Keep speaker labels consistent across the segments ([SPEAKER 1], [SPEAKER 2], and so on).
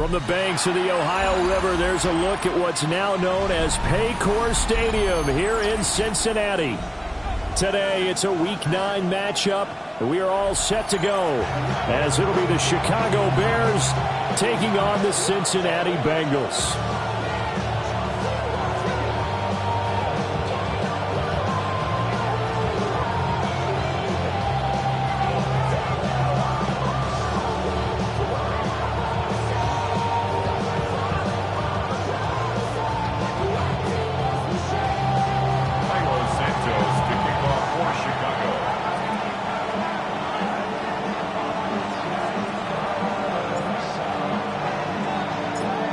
[SPEAKER 1] From the banks of the Ohio River, there's a look at what's now known as Paycor Stadium here in Cincinnati. Today, it's a Week 9 matchup. We are all set to go, as it'll be the Chicago Bears taking on the Cincinnati Bengals.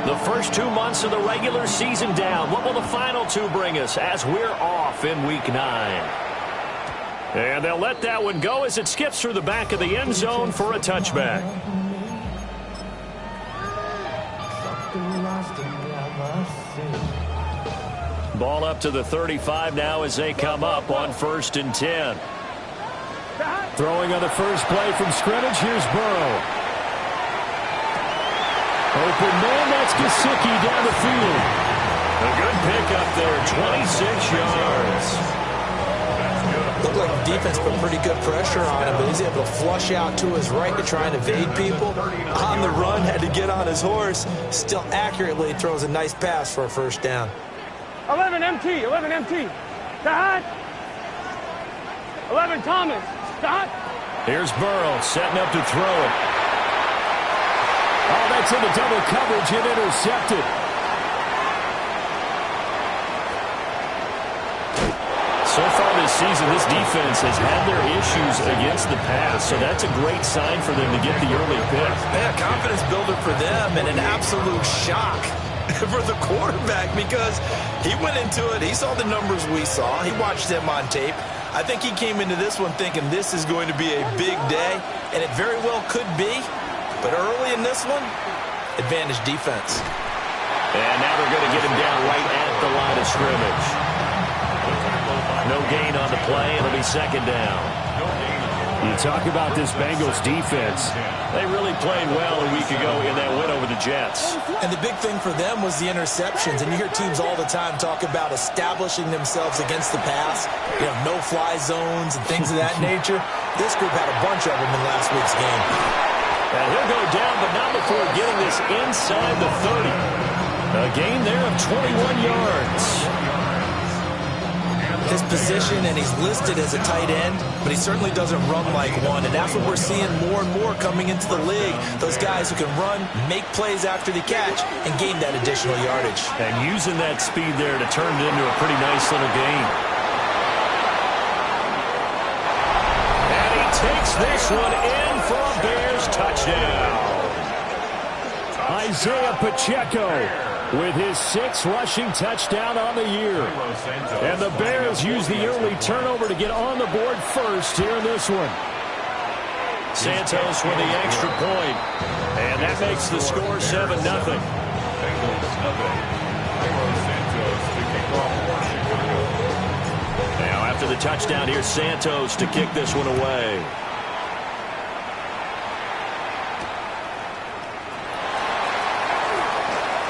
[SPEAKER 1] The first 2 months of the regular season down. What will the final 2 bring us as we're off in Week 9? And they'll let that one go as it skips through the back of the end zone for a touchback. Ball up to the 35 now as they come up on 1st and 10. Throwing on the first play from scrimmage, here's Burrow. Open man, that's Gesicki down the field. A good pickup there, 26 yards.
[SPEAKER 2] Looked like the defense put pretty good pressure on him, but he's able to flush out to his right to try and evade people. On the run, had to get on his horse. Still accurately throws a nice pass for a first down.
[SPEAKER 3] 11 MT. Dot. 11 Thomas. Dot.
[SPEAKER 1] Here's Burrow setting up to throw it. Oh, that's into double coverage and intercepted. So far this season, this defense has had their issues against the pass, so that's a great sign for them to get the early pick.
[SPEAKER 2] Yeah, confidence builder for them and an absolute shock for the quarterback because he went into it, he saw the numbers we saw, he watched them on tape. I think he came into this one thinking this is going to be a big day, and it very well could be. But early in this one, advantage defense.
[SPEAKER 1] And now they're going to get him down right at the line of scrimmage. No gain on the play. It'll be 2nd down. You talk about this Bengals defense. They really played well a week ago in that win over the Jets.
[SPEAKER 2] And the big thing for them was the interceptions. And you hear teams all the time talk about establishing themselves against the pass. You know, no-fly zones and things of that nature. This group had a bunch of them in last week's game.
[SPEAKER 1] And he'll go down, but not before getting this inside the 30. A gain there of 21 yards.
[SPEAKER 2] His position, and he's listed as a tight end, but he certainly doesn't run like one. And that's what we're seeing more and more coming into the league. Those guys who can run, make plays after the catch, and gain that additional yardage.
[SPEAKER 1] And using that speed there to turn it into a pretty nice little gain. And he takes this one in for a Bears touchdown. Isaiah Pacheco with his 6th rushing touchdown on the year. And the Bears use the early turnover to get on the board first here in this one. Santos with the extra point. And that makes the score 7-0. Now after the touchdown, here's Santos to kick this one away.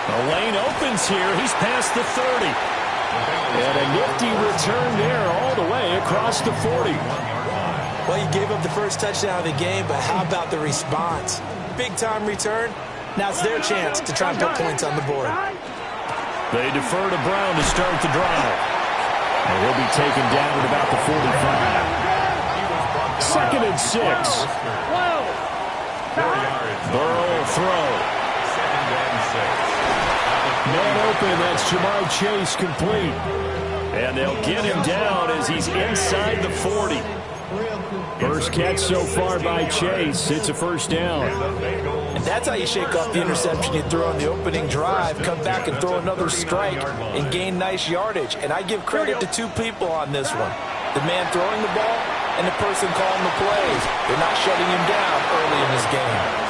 [SPEAKER 1] The lane opens here. He's past the 30. And a nifty return there all the way across the 40.
[SPEAKER 2] Well, you gave up the first touchdown of the game, but how about the response? Big-time return. Now it's their chance to try and put points on the board.
[SPEAKER 1] They defer to Brown to start the drive. And he'll be taken down at about the 45. 2nd and 6. Burrow will throw. Man open, that's Jamar Chase complete. And they'll get him down as he's inside the 40. First catch so far by Chase. It's a first down.
[SPEAKER 2] And that's how you shake off the interception you threw on the opening drive, come back and throw another strike and gain nice yardage. And I give credit to 2 people on this one. The man throwing the ball and the person calling the plays. They're not shutting him down early in this game.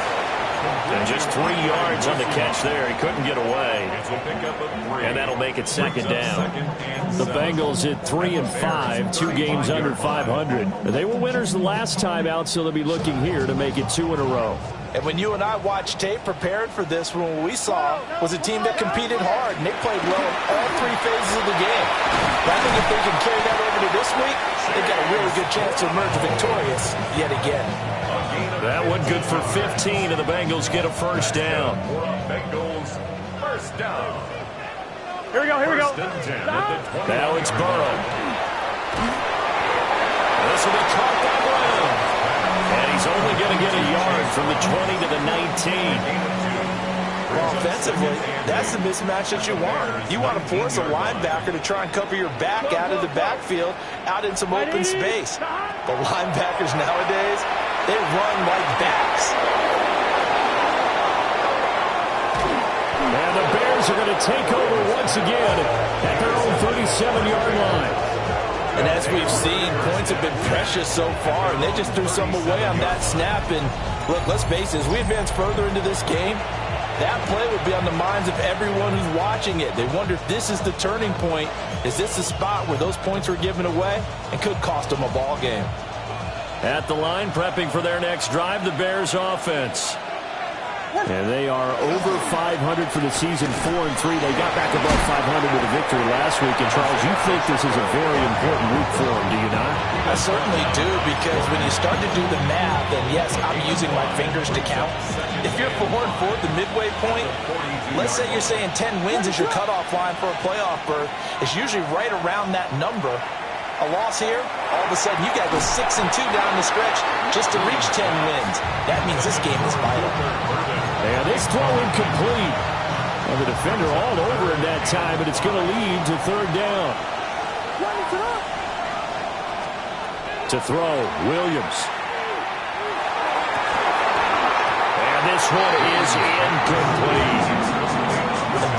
[SPEAKER 1] And just 3 yards on the catch there. He couldn't get away. And that'll make it 2nd down. The Bengals at 3-5, 2 games under 500. They were winners the last time out, so they'll be looking here to make it 2 in a row.
[SPEAKER 2] And when you and I watched tape prepared for this one, what we saw was a team that competed hard, and they played well in all three phases of the game. But I think if they can carry that over to this week, they've got a really good chance to emerge victorious yet again.
[SPEAKER 1] That one good for 15, and the Bengals get a first down.
[SPEAKER 4] Bengals first down.
[SPEAKER 3] Here we go, here we go.
[SPEAKER 1] Now it's Burrow. This will be caught by Brown. And he's only going to get a yard from the 20 to the 19.
[SPEAKER 2] Well, offensively, that's the mismatch that you want. You want to force a linebacker to try and cover your back out of the backfield, out in some open space. The linebackers nowadays, they run like backs.
[SPEAKER 1] And the Bears are going to take over once again at their own 37-yard line.
[SPEAKER 2] And as we've seen, points have been precious so far, and they just threw some away on that snap. And look, let's face it, as we advance further into this game, that play would be on the minds of everyone who's watching it. They wonder if this is the turning point. Is this the spot where those points were given away and could cost them a ball game?
[SPEAKER 1] At the line, prepping for their next drive, the Bears offense. And they are over 500 for the season, 4-3. They got back above 500 with a victory last week. And, Charles, you think this is a very important week for them, do you not?
[SPEAKER 2] I certainly do, because when you start to do the math, and yes, I'm using my fingers to count. If you're 4-4 at the midway point, let's say you're saying 10 wins is your cutoff line for a playoff berth. It's usually right around that number. A loss here, all of a sudden you got to go 6-2 down the stretch just to reach 10 wins. That means this game is vital.
[SPEAKER 1] And this throw incomplete. And the defender all over in that time, but it's going to lead to third down. To throw, Williams. And this one is incomplete.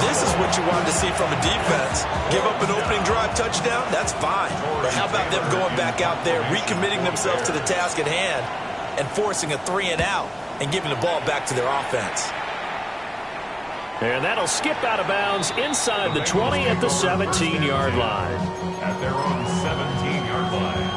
[SPEAKER 2] This is what you wanted to see from a defense. Give up an opening drive touchdown, that's fine. But how about them going back out there, recommitting themselves to the task at hand, and forcing a 3-and-out and giving the ball back to their offense?
[SPEAKER 1] And that'll skip out of bounds inside the 20 at the 17-yard line.
[SPEAKER 4] At their own 17-yard line.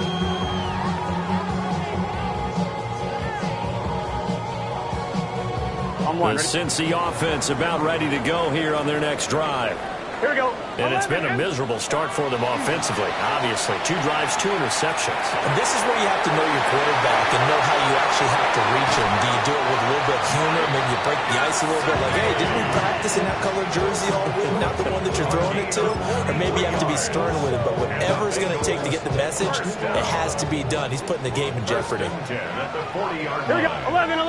[SPEAKER 1] The Cincy offense about ready to go here on their next drive.
[SPEAKER 3] Here we go.
[SPEAKER 1] And it's been a miserable start for them offensively, obviously. 2 drives, 2 interceptions.
[SPEAKER 2] And this is where you have to know your quarterback and know how you actually have to reach him. Do you do it with a little bit of humor? Maybe you break the ice a little bit, like, hey, didn't we practice in that colored jersey all week? Not the one that you're throwing it to? Or maybe you have to be stern with it. But whatever it's going to take to get the message, it has to be done. He's putting the game in jeopardy.
[SPEAKER 3] Here we go. 11.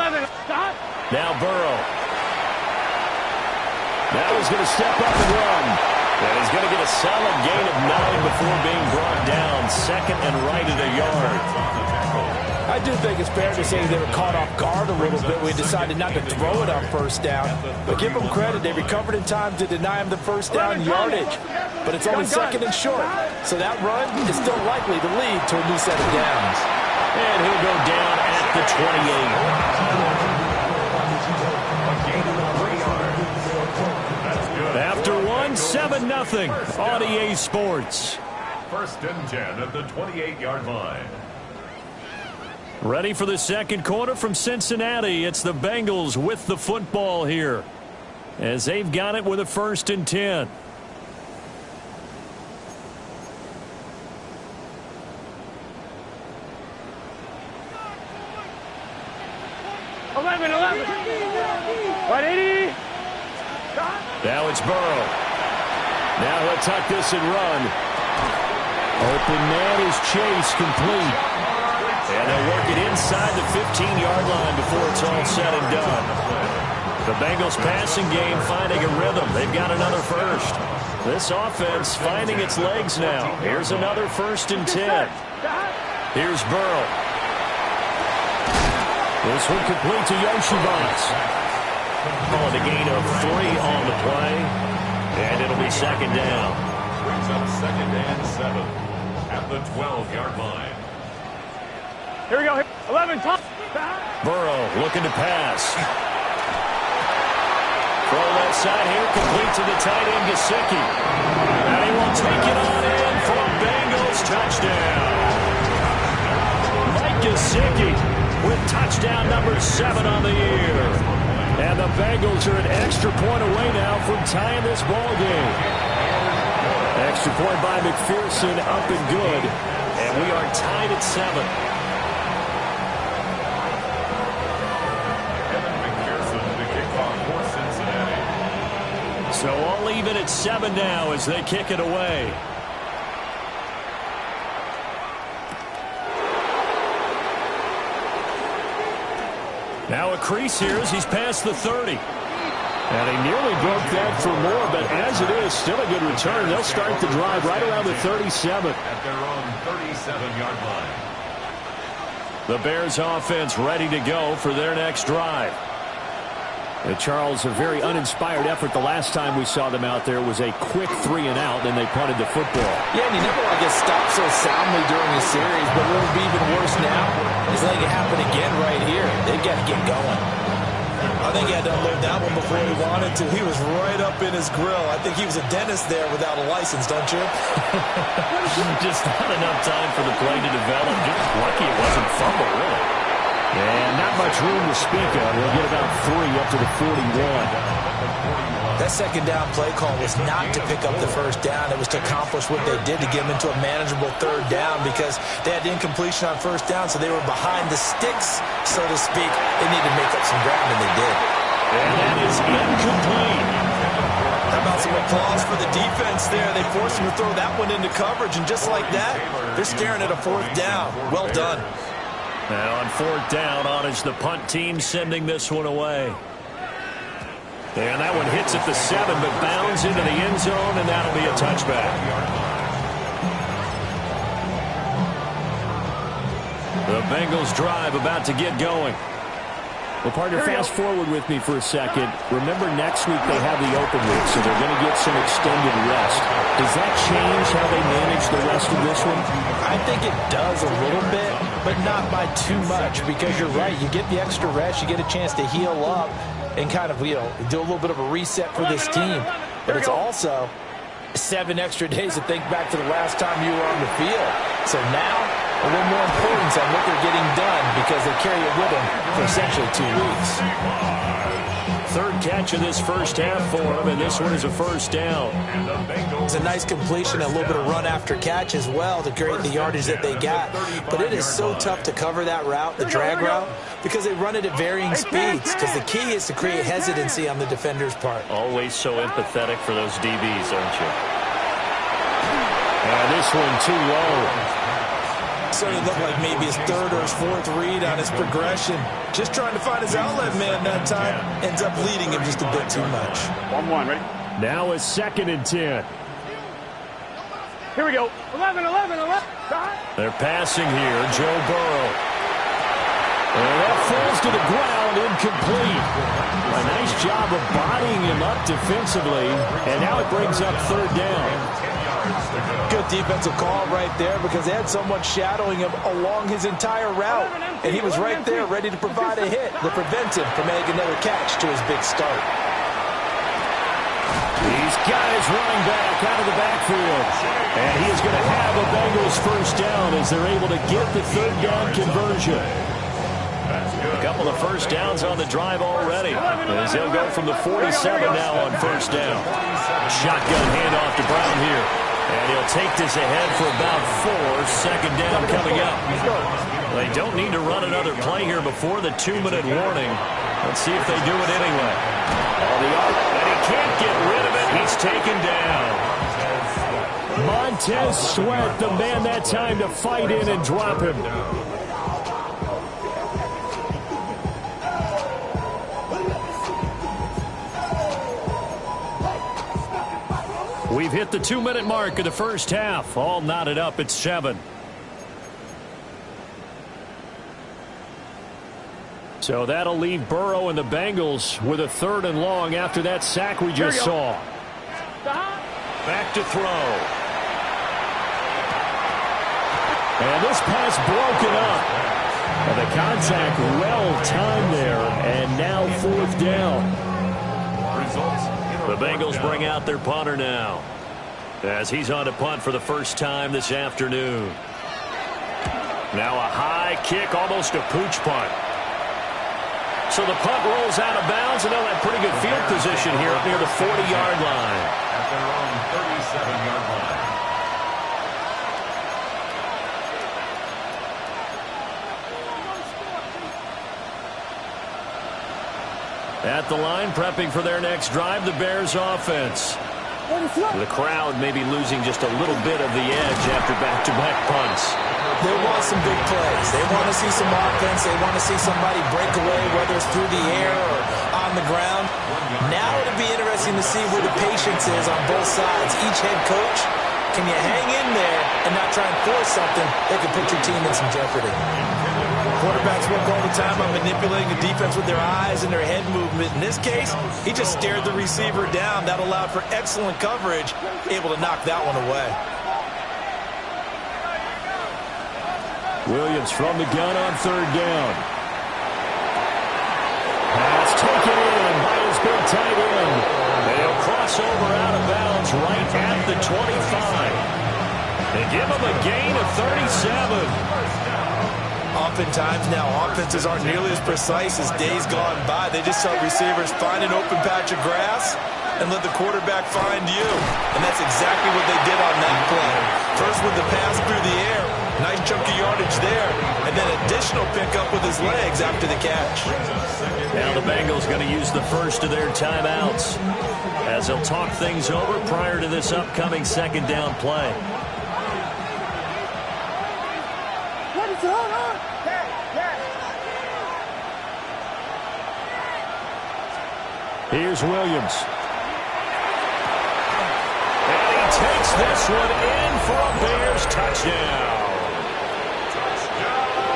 [SPEAKER 3] Stop.
[SPEAKER 1] Now Burrow. Now he's going to step up and run. And he's going to get a solid gain of 9 before being brought down. Second and right at a yard.
[SPEAKER 2] I do think it's fair to say they were caught off guard a little bit. We decided not to throw it on first down. But give them credit. They recovered in time to deny him the first down yardage. But it's only second and short. So that run is still likely to lead to a new set of downs.
[SPEAKER 1] And he'll go down at the 28. After 7-0 on EA Sports.
[SPEAKER 4] First and 10 at the 28-yard line.
[SPEAKER 1] Ready for the second quarter from Cincinnati. It's the Bengals with the football here, as they've got it with a 1st and 10.
[SPEAKER 3] Right, 80.
[SPEAKER 1] Now it's Burrow. Now he'll tuck this and run. Open man is Chase, complete. And they'll work it inside the 15-yard line before it's all said and done. The Bengals passing game finding a rhythm. They've got another first. This offense finding its legs now. Here's another 1st and 10. Here's Burrow. This one complete to Yoshivas. Calling a gain of 3 on the play. And it'll be second down.
[SPEAKER 4] Brings up 2nd and 7 at the 12-yard line.
[SPEAKER 3] Here we go. 11.
[SPEAKER 1] Burrow looking to pass. Throw left side here, complete to the tight end, Gesicki. And he will take it on in for a Bengals touchdown. Mike Gesicki with touchdown number 7 on the year. And the Bengals are an extra point away now from tying this ball game. Extra point by McPherson, up and good. And we are tied at 7. So all even at 7 now as they kick it away. Now a crease here as he's past the 30. And he nearly broke that for more, but as it is, still a good return. They'll start the drive right around the 37.
[SPEAKER 4] At their own 37-yard line.
[SPEAKER 1] The Bears offense ready to go for their next drive. And Charles, a very uninspired effort the last time we saw them out there was a quick 3 and out, then they punted the football.
[SPEAKER 2] Yeah, and he never stopped so soundly during the series, but what would be even worse now is letting it happen again right here. They've got to get going. I think he had to unload that one before he wanted to. He was right up in his grill. I think he was a dentist there without a license, don't you?
[SPEAKER 1] Just not enough time for the play to develop. Just lucky it wasn't fumble, really. And not much room to speak of. He'll get about 3 up to the 41.
[SPEAKER 2] That second down play call was not to pick up the first down. It was to accomplish what they did to get them into a manageable third down because they had incompletion on first down, so they were behind the sticks, so to speak. They needed to make up some ground, and they did.
[SPEAKER 1] And that is incomplete.
[SPEAKER 2] How about some applause for the defense there? They forced him to throw that one into coverage, and just like that, they're staring at a 4th down. Well done.
[SPEAKER 1] Now on 4th down, on is the punt team sending this one away. And that one hits at the 7, but bounds into the end zone, and that'll be a touchback. The Bengals drive about to get going. Well, partner, fast forward with me for a second. Remember, next week they have the open week, so they're going to get some extended rest. Does that change how they manage the rest of this one?
[SPEAKER 2] I think it does a little bit, but not by too much, because you're right. You get the extra rest. You get a chance to heal up and kind of, do a little bit of a reset for this team. But it's also 7 extra days to think back to the last time you were on the field. So now, a little more importance on what they're getting done because they carry it with them for essentially 2 weeks.
[SPEAKER 1] 3rd catch of this first half for them, and this one is a first down.
[SPEAKER 2] It's a nice completion, a little bit of run after catch as well to create the yardage that they got. But it is so tough to cover that route, the drag route, because they run it at varying speeds. Because the key is to create hesitancy on the defender's part.
[SPEAKER 1] Always so empathetic for those DBs, aren't you? And this one too low.
[SPEAKER 2] Certainly looked like maybe his 3rd or his 4th read on his progression. Just trying to find his outlet man that time. Ends up leading him just a bit too much.
[SPEAKER 3] 1-1, ready?
[SPEAKER 1] Now a 2nd and 10.
[SPEAKER 3] Here we go. 11.
[SPEAKER 1] They're passing here. Joe Burrow. And that falls to the ground, incomplete. A nice job of bodying him up defensively. And now it brings up 3rd down.
[SPEAKER 2] Good defensive call right there because they had someone shadowing him along his entire route. And he was right there ready to provide a hit to prevent him from making another catch to his big start.
[SPEAKER 1] He's got his running back out of the backfield. And he is going to have a Bengals first down as they're able to get the 3rd down conversion. A couple of first downs on the drive already as he'll go from the 47 now on first down. Shotgun handoff to Brown here. And he'll take this ahead for about 4. 2nd down coming up. They don't need to run another play here before the 2-minute warning. Let's see if they do it anyway. And he can't get rid of it. He's taken down. Montez Sweat, the man that time to fight in and drop him. We've hit the 2-minute mark of the first half. All knotted up at 7. So that'll leave Burrow and the Bengals with a 3rd and long after that sack we just saw. Back to throw. And this pass broken up. And the contact well timed there. And now 4th down.
[SPEAKER 4] Results.
[SPEAKER 1] The Bengals bring out their punter now as he's on to punt for the first time this afternoon. Now a high kick, almost a pooch punt. So the punt rolls out of bounds, and they'll have pretty good field position here up near the 40-yard line.
[SPEAKER 4] At their own 37-yard line.
[SPEAKER 1] At the line, prepping for their next drive, the Bears offense. The crowd may be losing just a little bit of the edge after back-to-back punts.
[SPEAKER 2] They want some big plays. They want to see some offense. They want to see somebody break away, whether it's through the air or on the ground. Now it'll be interesting to see where the patience is on both sides. Each head coach, can you hang in there and not try and force something that could put your team in some jeopardy? Quarterbacks work all the time on manipulating the defense with their eyes and their head movement. In this case, he just stared the receiver down. That allowed for excellent coverage, able to knock that one away.
[SPEAKER 1] Williams from the gun on third down. Pass taken in by his big tight end. They'll cross over out of bounds right at the 25. They give him a gain of 37.
[SPEAKER 2] Oftentimes now, offenses aren't nearly as precise as days gone by. They just saw receivers find an open patch of grass and let the quarterback find you. And that's exactly what they did on that play. First with the pass through the air, nice chunk of yardage there, and then additional pickup with his legs after the catch.
[SPEAKER 1] Now the Bengals going to use the first of their timeouts as they'll talk things over prior to this upcoming second down play. Here's Williams. And he takes this one in for a Bears touchdown.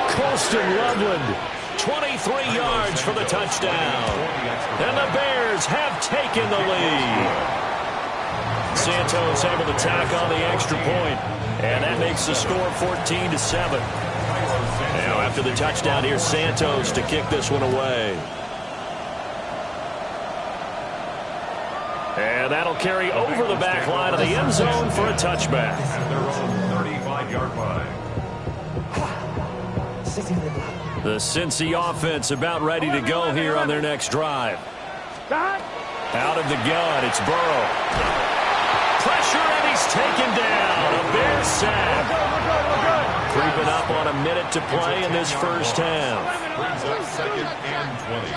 [SPEAKER 1] Colston Loveland, 23 yards for the touchdown. And the Bears have taken the lead. Santos able to tack on the extra point, and that makes the score 14-7. Now after the touchdown, here's Santos to kick this one away. And that'll carry over the back line of the end zone for a touchback.
[SPEAKER 4] At their own 35-yard line.
[SPEAKER 1] The Cincy offense about ready to go here on their next drive. Out of the gun, it's Burrow. Pressure, and he's taken down. A Bears sack. Creeping up on a minute to play in this first half.
[SPEAKER 4] Brings up second and 20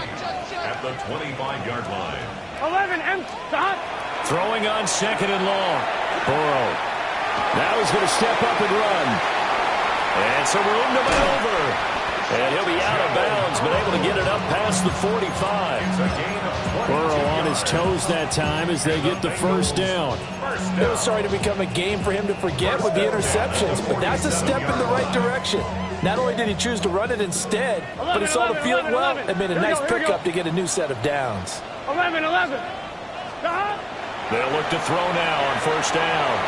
[SPEAKER 4] at the 25-yard line.
[SPEAKER 3] 11 and stop.
[SPEAKER 1] Throwing on second and long. Burrow. Now he's going to step up and run. And some room to maneuver. And he'll be out of bounds, but able to get it up past the 45. Burrow on his toes that time as they get the first down.
[SPEAKER 2] It was starting to become a game for him to forget with the interceptions, but that's a step in the right direction. Not only did he choose to run it instead, but he saw the field well and made a nice pickup to get a new set of downs.
[SPEAKER 3] 11.
[SPEAKER 1] They'll look to throw now on first down.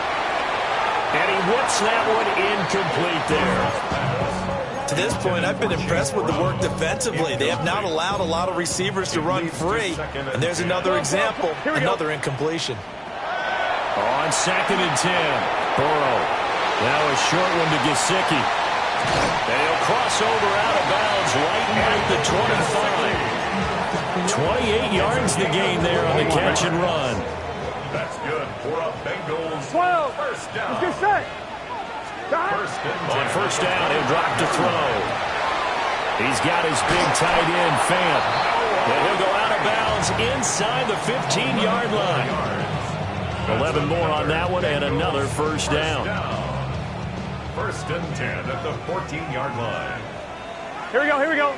[SPEAKER 1] And he whips that one incomplete there.
[SPEAKER 2] To this point, I've been impressed with the work defensively. They have not allowed a lot of receivers to run free. And there's another example, another incompletion.
[SPEAKER 1] On second and 10, Burrow. Now a short one to Gesicki. They'll cross over out of bounds right at the 25. 28 yards the gain there on the catch and run.
[SPEAKER 4] That's good for a Bengals
[SPEAKER 3] 12.
[SPEAKER 4] first down.
[SPEAKER 3] Get set.
[SPEAKER 1] On first down, he'll drop to throw. He's got his big tight end, Fant. And he'll go out of bounds inside the 15-yard line. 11 more on that one and another first down.
[SPEAKER 4] First and 10 at the 14-yard line.
[SPEAKER 3] Here we go.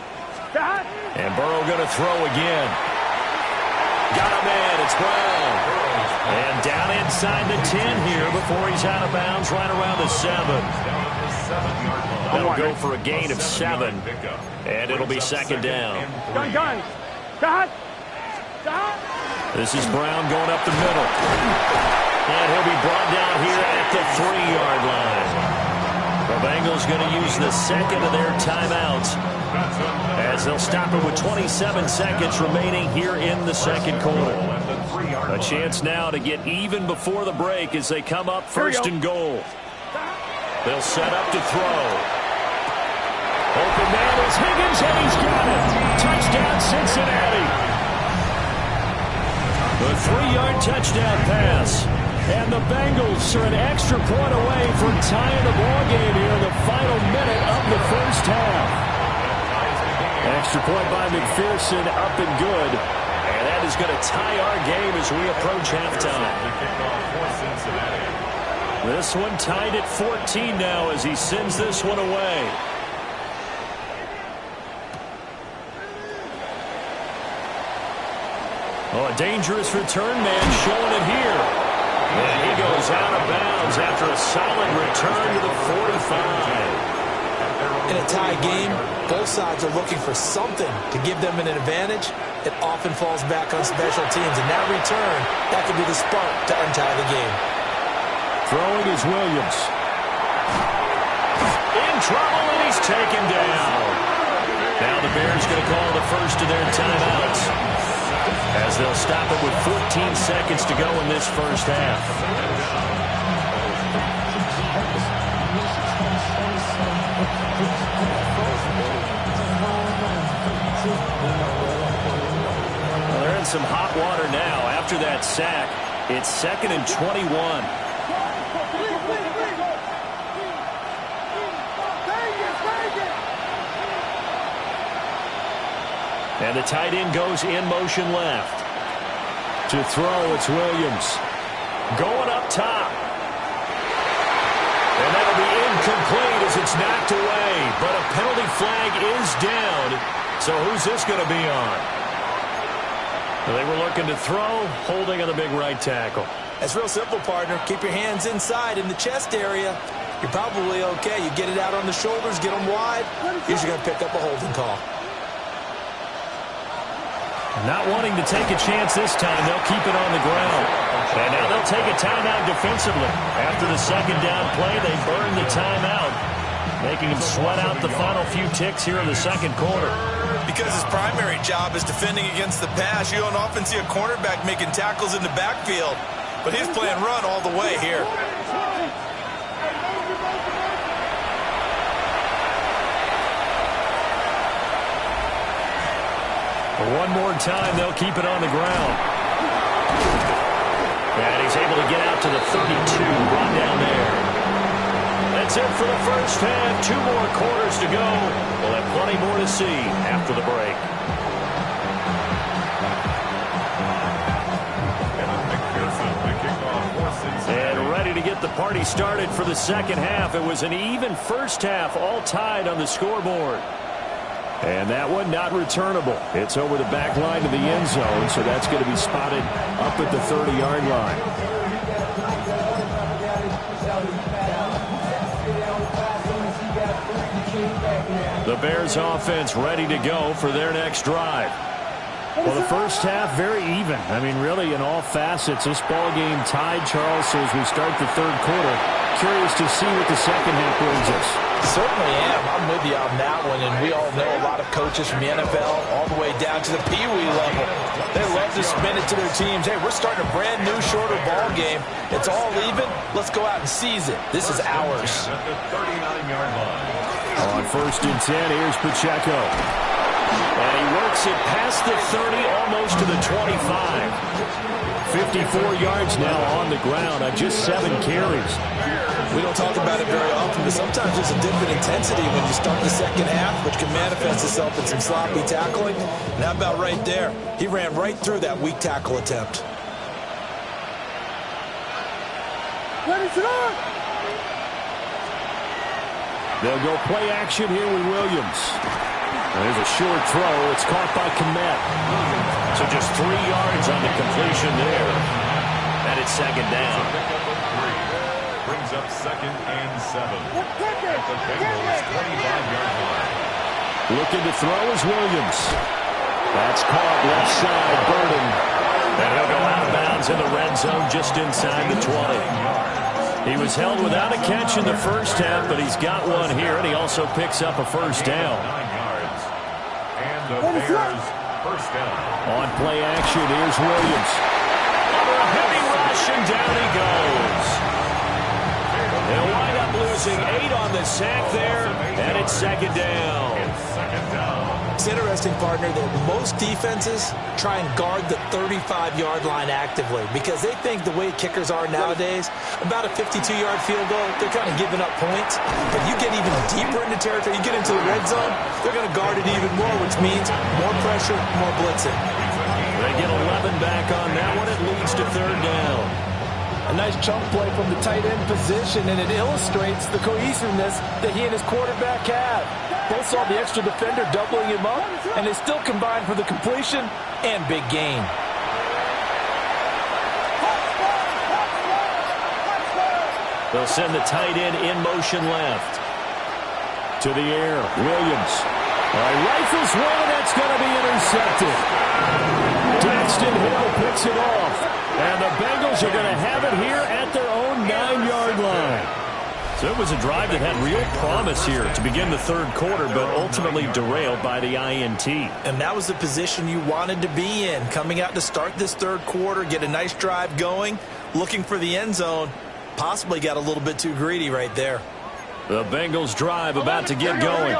[SPEAKER 1] And Burrow going to throw again. Got him in. It's Brown. And down inside the 10 here before he's out of bounds right around the 7. That'll go for a gain of 7. And it'll be second down.
[SPEAKER 3] Gun.
[SPEAKER 1] This is Brown going up the middle. And he'll be brought down here at the 3-yard line. The Bengals going to use the second of their timeouts as they'll stop it with 27 seconds remaining here in the second quarter. A chance now to get even before the break as they come up first and goal. They'll set up to throw. Open man is Higgins, and he's got it. Touchdown, Cincinnati. The 3-yard touchdown pass. And the Bengals are an extra point away from tying the ball game here in the final minute of the first half. Extra point by McPherson, up and good. And that is going to tie our game as we approach halftime. This one tied at 14 now as he sends this one away. Oh, a dangerous return man showing it here. And he goes out of bounds after a solid return to the 45.
[SPEAKER 2] In a tie game, both sides are looking for something to give them an advantage. It often falls back on special teams, and that return, that could be the spark to untie the game.
[SPEAKER 1] Throwing is Williams. In trouble, and he's taken down. Now the Bears going to call the first of their timeouts, as they'll stop it with 14 seconds to go in this first half. Well, they're in some hot water now. After that sack, it's 2nd and 21. And the tight end goes in motion left. To throw, it's Williams. Going up top. And that'll be incomplete as it's knocked away. But a penalty flag is down. So who's this going to be on? Well, they were looking to throw, holding on the big right tackle.
[SPEAKER 2] That's real simple, partner. Keep your hands inside in the chest area. You're probably okay. You get it out on the shoulders, get them wide. Usually going to pick up a holding call.
[SPEAKER 1] Not wanting to take a chance this time, they'll keep it on the ground. And now they'll take a timeout defensively. After the second down play, they burn the timeout, making him sweat out the final few ticks here in the second quarter.
[SPEAKER 2] Because his primary job is defending against the pass, you don't often see a cornerback making tackles in the backfield. But he's playing run all the way here.
[SPEAKER 1] One more time, they'll keep it on the ground. And he's able to get out to the 32, run down there. That's it for the first half. 2 more quarters to go. We'll have plenty more to see after the break. And ready to get the party started for the second half. It was an even first half, all tied on the scoreboard. And that one not returnable. It's over the back line to the end zone, so that's going to be spotted up at the 30-yard line. The Bears offense ready to go for their next drive. Well, the first half very even. I mean, really in all facets, this ball game tied, Charles, so as we start the third quarter. Curious to see what the second half brings us.
[SPEAKER 2] Certainly am. I'm with you on that one, and we all know a lot of coaches from the NFL all the way down to the Pee Wee level. They love to spin it to their teams. Hey, we're starting a brand new, shorter ball game. It's all even. Let's go out and seize it. This is ours.
[SPEAKER 4] At the 39-yard line.
[SPEAKER 1] On 1st and 10, here's Pacheco. And he works it past the 30, almost to the 25. 54 yards now on the ground on just 7 carries.
[SPEAKER 2] We don't talk about it very often, but sometimes there's a different intensity when you start the second half, which can manifest itself in some sloppy tackling. And how about right there? He ran right through that weak tackle attempt.
[SPEAKER 1] They'll go play action here with Williams. There's a short throw. It's caught by Kmet. So just 3 yards on the completion there. And it's second down.
[SPEAKER 4] Brings up 2nd and 7. At the Bengals 25-yard line.
[SPEAKER 1] Looking to throw is Williams. That's caught left side, Burden. And he'll go out of bounds in the red zone just inside the 20. He was held without a catch in the first half, but he's got one here, and he also picks up a first down.
[SPEAKER 4] 9 yards. And the Bears first down.
[SPEAKER 1] On play action, here's Williams. Under a heavy rush, and down he goes. They'll wind up losing losing 8 on the sack there, and it's second down.
[SPEAKER 2] It's interesting, partner, that most defenses try and guard the 35-yard line actively because they think the way kickers are nowadays, about a 52-yard field goal, they're kind of giving up points. But you get even deeper into territory, you get into the red zone, they're going to guard it even more, which means more pressure, more blitzing.
[SPEAKER 1] They get 11 back on that one. It leads to third down.
[SPEAKER 5] A nice chunk play from the tight end position, and it illustrates the cohesiveness that he and his quarterback have. Both saw the extra defender doubling him up, and they still combined for the completion and big gain.
[SPEAKER 1] They'll send the tight end in motion left. To the air, Williams. Rifles one, that's going to be intercepted. Daxton Hill picks it off. And the Bengals are going to have it here at their own 9-yard line. So it was a drive that had real promise here to begin the third quarter, but ultimately derailed by the INT.
[SPEAKER 2] And that was the position you wanted to be in, coming out to start this third quarter, get a nice drive going, looking for the end zone. Possibly got a little bit too greedy right there.
[SPEAKER 1] The Bengals drive about to get going.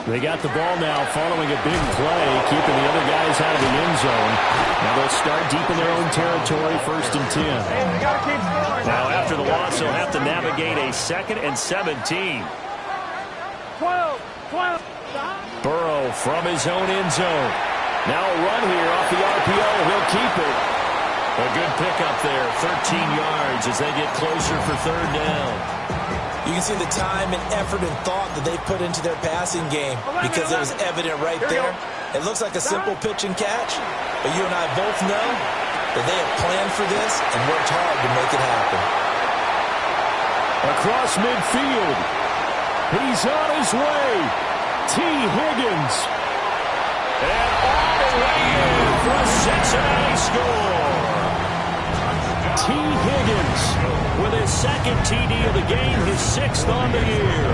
[SPEAKER 1] They got the ball now following a big play, keeping the other guys out of the end zone. Now they'll start deep in their own territory, 1st and 10. Now after the loss, they'll have to navigate a 2nd and 17. Burrow from his own end zone. Now a run here off the RPO. He'll keep it. A good pickup there, 13 yards as they get closer for third down.
[SPEAKER 2] You can see the time and effort and thought that they put into their passing game because it was evident right there. It looks like a simple pitch and catch, but you and I both know that they have planned for this and worked hard to make it happen.
[SPEAKER 1] Across midfield, he's on his way. T. Higgins. And all the way in for a Cincinnati score. T. Higgins with his 2nd TD of the game, his 6th on the year.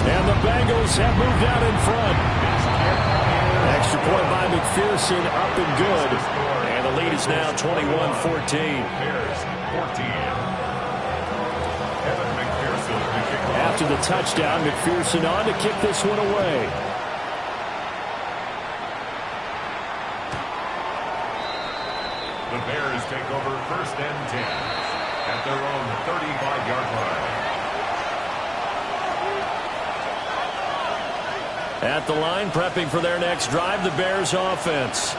[SPEAKER 1] And the Bengals have moved out in front. Extra point by McPherson, up and good. And the lead is now 21-14. After the touchdown, McPherson on to kick this one away.
[SPEAKER 4] The Bears take over 1st and 10 at their own 35-yard line.
[SPEAKER 1] At the line, prepping for their next drive, the Bears offense.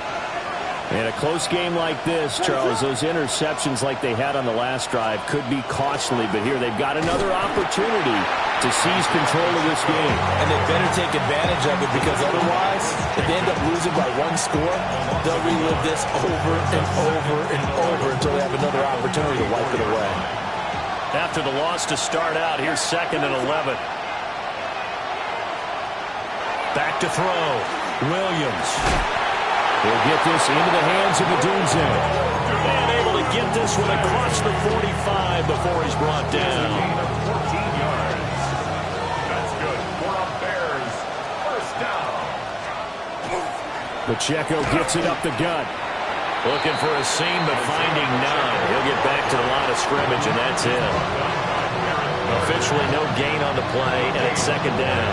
[SPEAKER 1] In a close game like this, Charles, those interceptions like they had on the last drive could be costly, but here they've got another opportunity to seize control of this game.
[SPEAKER 2] And they better take advantage of it because otherwise, if they end up losing by 1 score, they'll relive this over and over and over until they have another opportunity to wipe it away.
[SPEAKER 1] After the loss to start out, here's 2nd and 11. Back to throw. Williams. He'll get this into the hands of Odunze. And able to get this one across the 45 before he's brought down.
[SPEAKER 4] 14 yards. That's good for a Bears 1st down.
[SPEAKER 1] Pacheco gets it up the gut. Looking for a seam, but finding none. He'll get back to the line of scrimmage, and that's it. Officially no gain on the play, and it's 2nd down.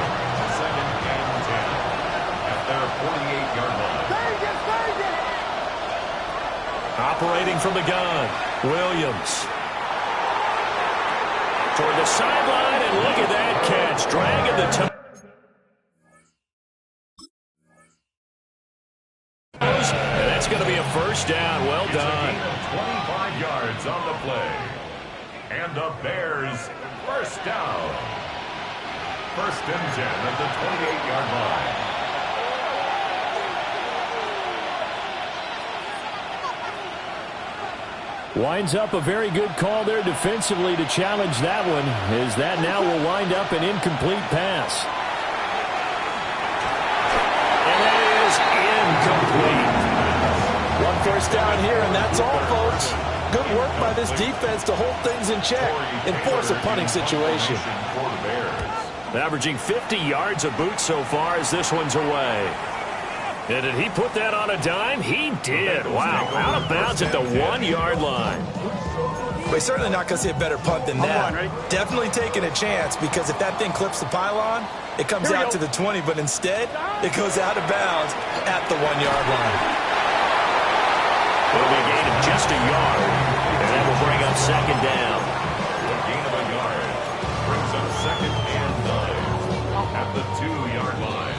[SPEAKER 4] 2nd and 10 at their 48-yard line.
[SPEAKER 1] Operating from the gun, Williams. Toward the sideline, and look at that catch. Dragging the toe. And that's going to be a 1st down. Well done.
[SPEAKER 4] 25 yards on the play. And the Bears 1st down. 1st and 10 at the 28-yard line.
[SPEAKER 1] Winds up a very good call there defensively to challenge that one, as that now will wind up an incomplete pass. And that is incomplete.
[SPEAKER 5] 1 1st down here, and that's all, folks. Good work by this defense to hold things in check and force a punting situation.
[SPEAKER 1] Averaging 50 yards a boot so far as this one's away. And did he put that on a dime? He did. Wow, out of bounds at the 1-yard line.
[SPEAKER 2] But he's certainly not going to see a better punt than that. Definitely taking a chance, because if that thing clips the pylon, it comes out to the 20, but instead, it goes out of bounds at the 1-yard line.
[SPEAKER 1] It'll be a gain of just a yard, and that will bring up second down.
[SPEAKER 4] A gain of a yard brings up 2nd and 9 at the 2-yard line.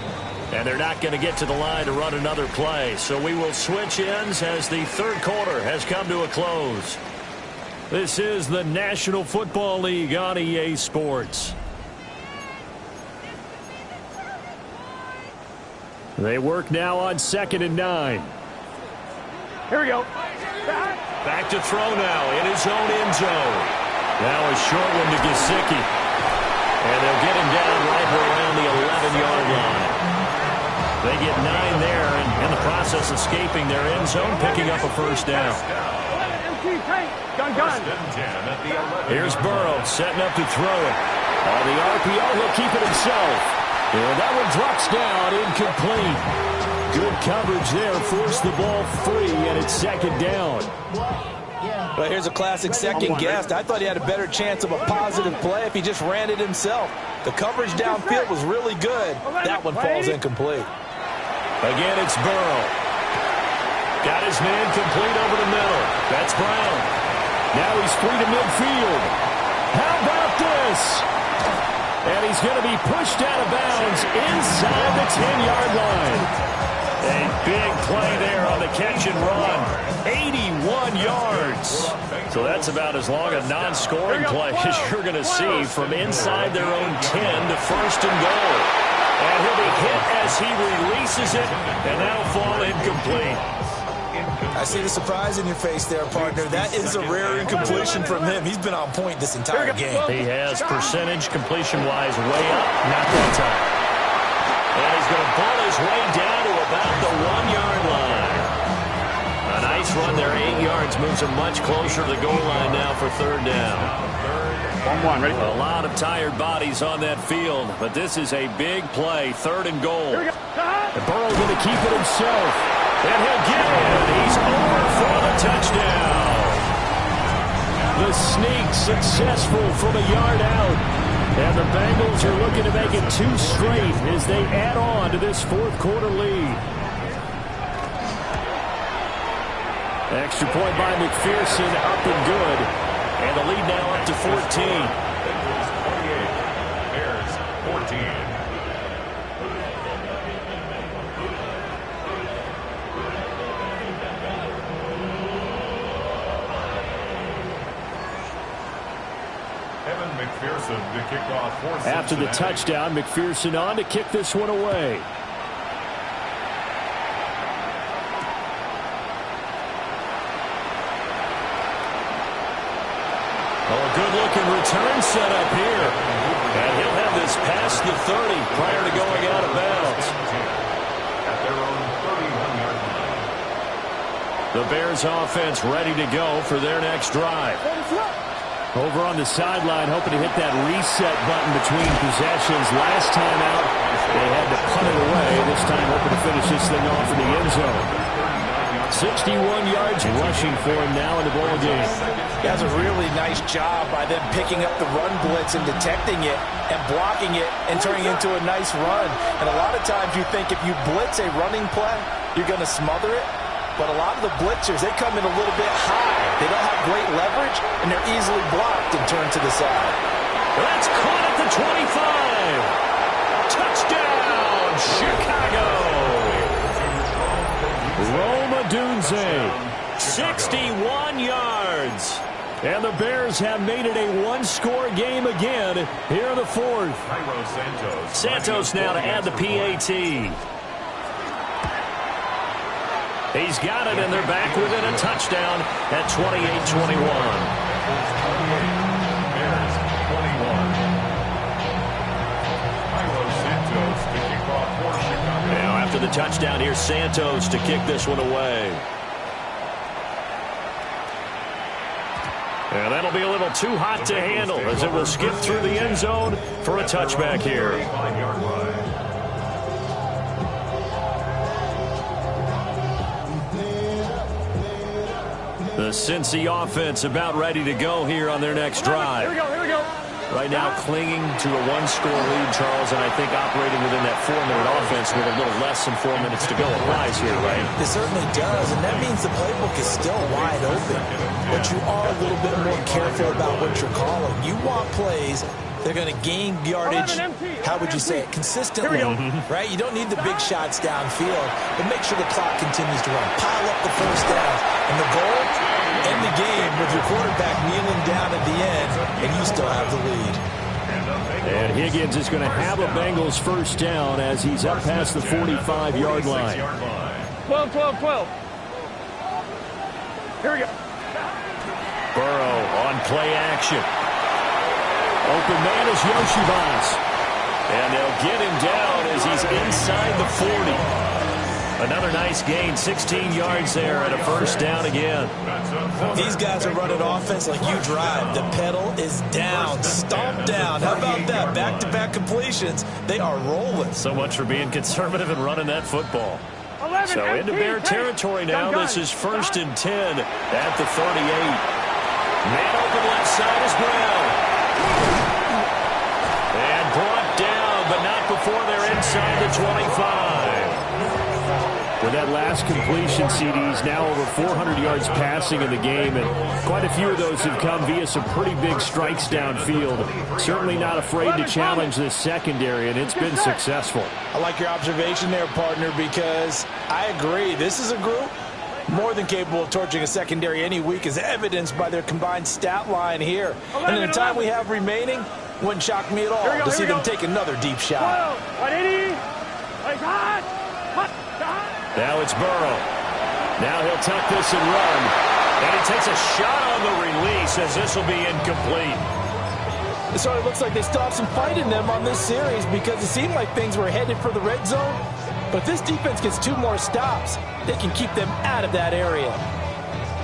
[SPEAKER 1] And they're not going to get to the line to run another play, so we will switch ends as the third quarter has come to a close. This is the National Football League on EA Sports. They work now on 2nd and 9.
[SPEAKER 3] Here we go.
[SPEAKER 1] Back to throw now in his own end zone. Now a short one to Gesicki. And they'll get him down right around the 11-yard line. They get 9 there, and in the process escaping their end zone, picking up a first down. Here's Burrow setting up to throw it. On the RPO, he'll keep it himself. And that one drops down, incomplete. Good coverage there, forced the ball free, and it's second down.
[SPEAKER 5] Well, here's a classic second guess. I thought he had a better chance of a positive play if he just ran it himself. The coverage downfield was really good. That one falls incomplete.
[SPEAKER 1] Again, it's Burrow. Got his man complete over the middle. That's Brown. Now he's free to midfield. How about this? And he's going to be pushed out of bounds inside the 10-yard line. A big play there on the catch and run. 81 yards. So that's about as long a non-scoring play as you're going to see from inside their own 10 to first and goal. And he'll be hit as he releases it, and that'll fall incomplete.
[SPEAKER 2] I see the surprise in your face there, partner. That is a rare incompletion from him. He's been on point this entire game.
[SPEAKER 1] He has percentage completion-wise way up, not that time. And he's going to ball his way down to about the 1-yard line. A nice run there, 8 yards, moves him much closer to the goal line now for third down.
[SPEAKER 3] 1-1, ready?
[SPEAKER 1] A lot of tired bodies on that field, but this is a big play, 3rd and goal. And Burrow going to keep it himself. And he'll get it. He's over for the touchdown. The sneak successful from a yard out. And the Bengals are looking to make it 2 straight as they add on to this fourth quarter lead. Extra point by McPherson, up and good. And the lead now up to 14.
[SPEAKER 4] Bengals 28, Bears 14. McPherson to kick off for Cincinnati.
[SPEAKER 1] After the touchdown, McPherson on to kick this one away. Oh, a good-looking return set up here. And he'll have this past the 30 prior to going out of bounds.
[SPEAKER 4] At their own 31-yard line.
[SPEAKER 1] The Bears offense ready to go for their next drive. Over on the sideline, hoping to hit that reset button between possessions. Last time out, they had to punt it away. This time, hoping to finish this thing off in the end zone. 61 yards rushing for him now in the ball game.
[SPEAKER 5] He has a really nice job by them picking up the run blitz and detecting it and blocking it and turning it into a nice run. And a lot of times you think if you blitz a running play, you're going to smother it. But a lot of the blitzers, they come in a little bit high. They don't have great leverage, and they're easily blocked and turned to the side.
[SPEAKER 1] That's caught at the 25. Touchdown, Chicago. Rome Odunze, 61 yards. And the Bears have made it a one-score game again here in the fourth. Santos now to add the PAT. He's got it, and they're back within a touchdown at 28-21.
[SPEAKER 4] Bears 21.
[SPEAKER 1] Now after the touchdown, here's Santos to kick this one away. And that'll be a little too hot to handle as it will skip through the end zone for a touchback here. The The Cincy offense about ready to go here on their next drive.
[SPEAKER 3] Here we go.
[SPEAKER 1] Right now clinging to a one-score lead, Charles, and I think operating within that 4-minute offense with a little less than 4 minutes to go applies here, right?
[SPEAKER 2] It certainly does, and that means the playbook is still wide open. But you are a little bit more careful about what you're calling. You want plays they're going to gain yardage, how would you say it, consistently, right? You don't need the big shots downfield, but make sure the clock continues to run. Pile up the first down, and the goal, end the game with your quarterback kneeling down at the end, and you still have the lead.
[SPEAKER 1] And Higgins is going to have a Bengals first down as he's up past the 45-yard line.
[SPEAKER 3] 12. Here we go.
[SPEAKER 1] Burrow on play action. Open man is Yoshibas. And they'll get him down as he's inside the 40. Another nice gain, 16 yards there and a first down again.
[SPEAKER 2] These guys are running offense like you drive. The pedal is down, stomp down. How about that? Back-to-back completions. They are rolling.
[SPEAKER 1] So much for being conservative and running that football.
[SPEAKER 3] 11,
[SPEAKER 1] So into Bear territory now. This is 1st and 10 at the 38. Man open left side is Brown. And brought down, but not before they're inside the 25. With that last completion, CDs now over 400 yards passing in the game, and quite a few of those have come via some pretty big strikes downfield. Certainly not afraid to challenge this secondary, and it's been successful.
[SPEAKER 5] I like your observation there, partner, because I agree. This is a group more than capable of torching a secondary any week, as evidenced by their combined stat line here. And in the time we have remaining, wouldn't shock me at all to see them take another deep shot.
[SPEAKER 3] 180.
[SPEAKER 1] Now it's Burrow. Now he'll tuck this and run. And he takes a shot on the release as this will be incomplete.
[SPEAKER 5] It sort of looks like they still have some fight in them on this series, because it seemed like things were headed for the red zone. But if this defense gets 2 more stops, they can keep them out of that area.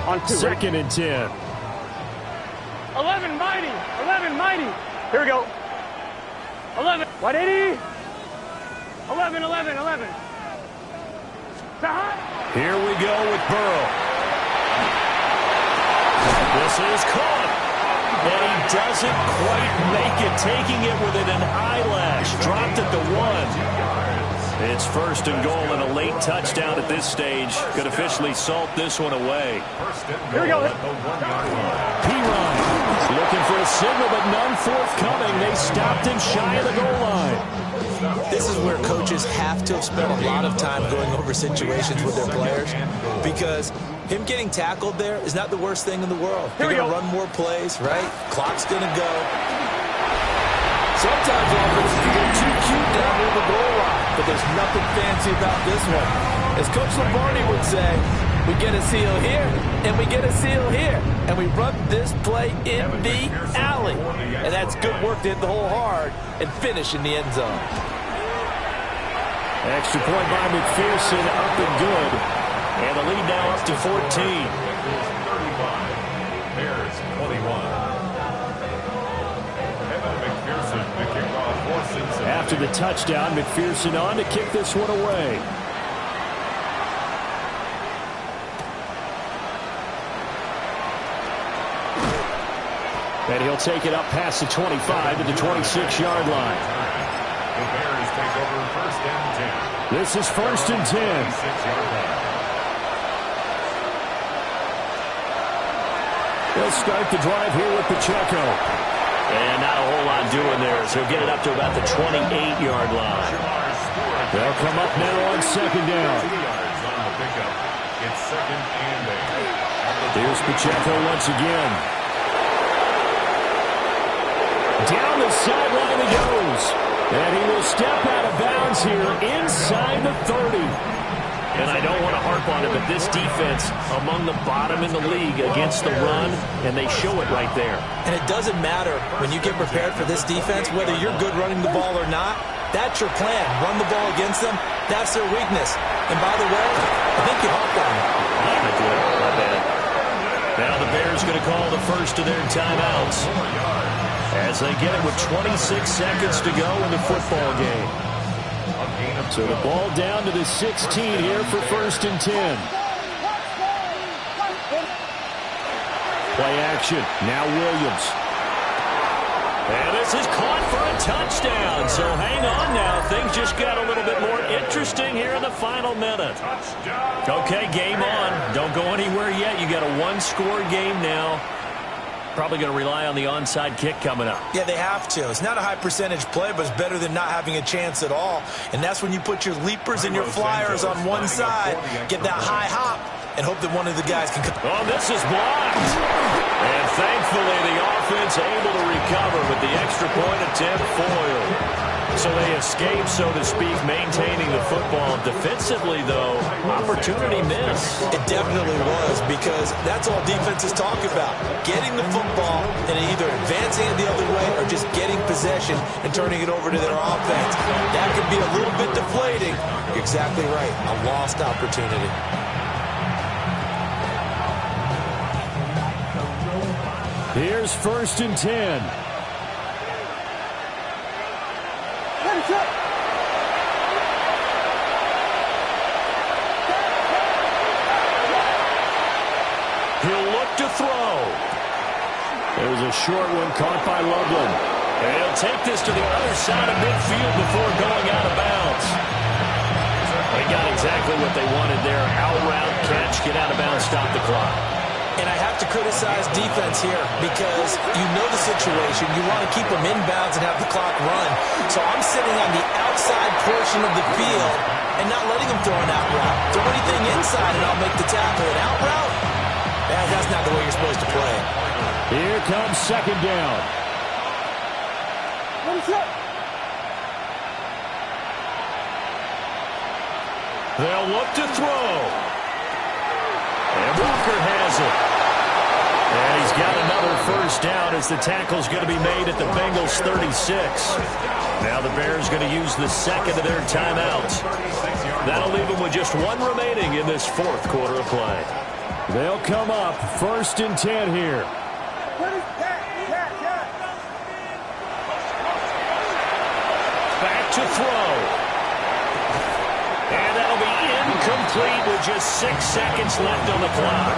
[SPEAKER 3] On 2.
[SPEAKER 1] 2nd and 10.
[SPEAKER 3] 11 mighty. Here we go. 11. 180. 11.
[SPEAKER 1] Here we go with Burrow. This is caught. And he doesn't quite make it, taking it within an eyelash. Dropped at the 1. It's 1st and goal and a late touchdown at this stage. Could officially salt this one away.
[SPEAKER 3] Here we go.
[SPEAKER 1] P-Run looking for a signal, but none forthcoming. They stopped him shy of the goal line.
[SPEAKER 2] This is where coaches have to have spent a lot of time going over situations with their players, because him getting tackled there is not the worst thing in the world. You're going to run more plays, right? Clock's going to go.
[SPEAKER 5] Sometimes offenses can get too cute down near the goal line, but there's nothing fancy about this one. As Coach Lombardi would say, we get a seal here, and we get a seal here, and we run this play in the alley. And that's good work to hit the hole hard and finish in the end zone.
[SPEAKER 1] Extra point by McPherson, up and good. And the lead now up to 14.
[SPEAKER 4] 35. Bears 21. Evan McPherson, the kickoff for Cincinnati.
[SPEAKER 1] After the touchdown, McPherson on to kick this one away. And he'll take it up past the 25 to the 26-yard line.
[SPEAKER 4] The Bears take over 1st and 10.
[SPEAKER 1] This is 1st and 10.
[SPEAKER 4] 6-yard line.
[SPEAKER 1] They'll start the drive here with Pacheco. And not a whole lot doing there, so he'll get it up to about the 28-yard line. They'll come up now on 2nd down.
[SPEAKER 4] 2 yards on the pickup. It's 2nd and 8.
[SPEAKER 1] Here's Pacheco once again. Down the sideline he goes. And he will step out of bounds here inside the 30. And I don't want to harp on it, but this defense among the bottom in the league against the run, and they show it right there.
[SPEAKER 2] And it doesn't matter when you get prepared for this defense, whether you're good running the ball or not. That's your plan. Run the ball against them. That's their weakness. And by the way, I think you hopped on it.
[SPEAKER 1] I did. My bad. Now the Bears going to call the first of their timeouts as they get it with 26 seconds to go in the football game. So the ball down to the 16 here for 1st and 10. Play action. Now Williams. And this is caught for a touchdown. So hang on now. Things just got a little bit more interesting here in the final minute. Okay, game on. Don't go anywhere yet. You got a one-score game now. Probably going to rely on the onside kick coming up.
[SPEAKER 2] Yeah, they have to. It's not a high percentage play, but it's better than not having a chance at all. And that's when you put your leapers and your flyers on one side, get that high hop, and hope that one of the guys can come.
[SPEAKER 1] Oh, this is blocked. And thankfully the offense able to recover with the extra point attempt foiled. So they escape, so to speak, maintaining the football. Defensively, though, opportunity missed.
[SPEAKER 2] It definitely was, because that's all defenses talk about. Getting the football and either advancing it the other way or just getting possession and turning it over to their offense. That could be a little bit deflating. You're exactly right. A lost opportunity.
[SPEAKER 1] Here's 1st and 10. He'll look to throw. There's a short one caught by Loveland. And he'll take this to the other side of midfield before going out of bounds. They got exactly what they wanted there. Out route, catch, get out of bounds, stop the clock.
[SPEAKER 2] And I have to criticize defense here because you know the situation. You want to keep them inbounds and have the clock run. So I'm sitting on the outside portion of the field and not letting them throw an out route. Throw anything inside and I'll make the tackle. An out route? That's not the way you're supposed to play.
[SPEAKER 1] Here comes 2nd down. They'll look to throw. And Walker has it. And he's got another 1st down as the tackle's going to be made at the Bengals 36. Now the Bears going to use the 2nd of their timeouts. That'll leave them with just one remaining in this 4th quarter of play. They'll come up 1st and 10 here. Back to throw. And that'll be incomplete with just 6 seconds left on the clock.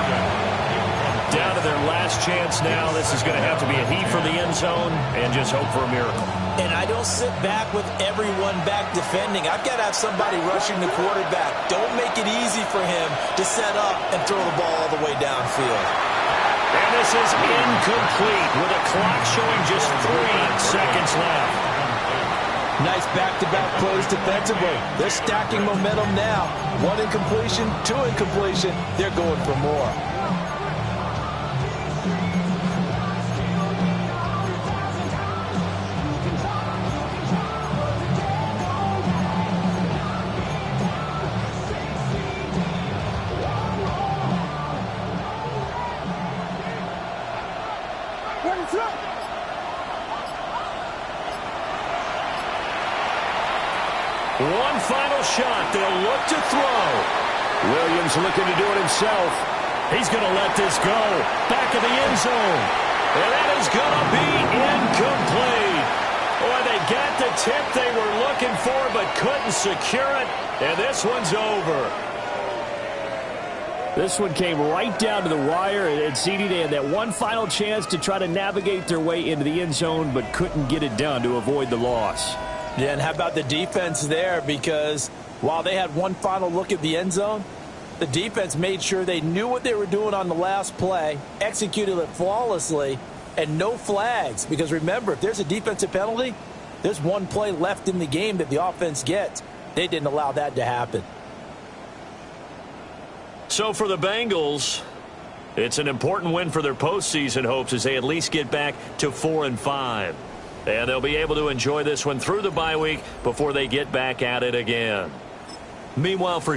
[SPEAKER 1] Down to their last chance now. This is going to have to be a heave for the end zone and just hope for a miracle.
[SPEAKER 2] And I don't sit back with everyone back defending. I've got to have somebody rushing the quarterback. Don't make it easy for him to set up and throw the ball all the way downfield.
[SPEAKER 1] And this is incomplete with a clock showing just 3 seconds left.
[SPEAKER 5] Nice back-to-back plays defensively. They're stacking momentum now. 1 incompletion, 2 incompletion. They're going for more.
[SPEAKER 1] One final shot. They'll look to throw. Williams looking to do it himself. He's going to let this go. Back of the end zone. And that is going to be incomplete. Boy, they got the tip they were looking for but couldn't secure it. And this one's over. This one came right down to the wire. And CD, they had that one final chance to try to navigate their way into the end zone but couldn't get it done to avoid the loss.
[SPEAKER 5] Yeah, and how about the defense there? Because while they had one final look at the end zone, the defense made sure they knew what they were doing on the last play, executed it flawlessly, and no flags. Because remember, if there's a defensive penalty, there's one play left in the game that the offense gets. They didn't allow that to happen.
[SPEAKER 1] So for the Bengals, it's an important win for their postseason hopes as they at least get back to 4-5. And they'll be able to enjoy this one through the bye week before they get back at it again. Meanwhile, for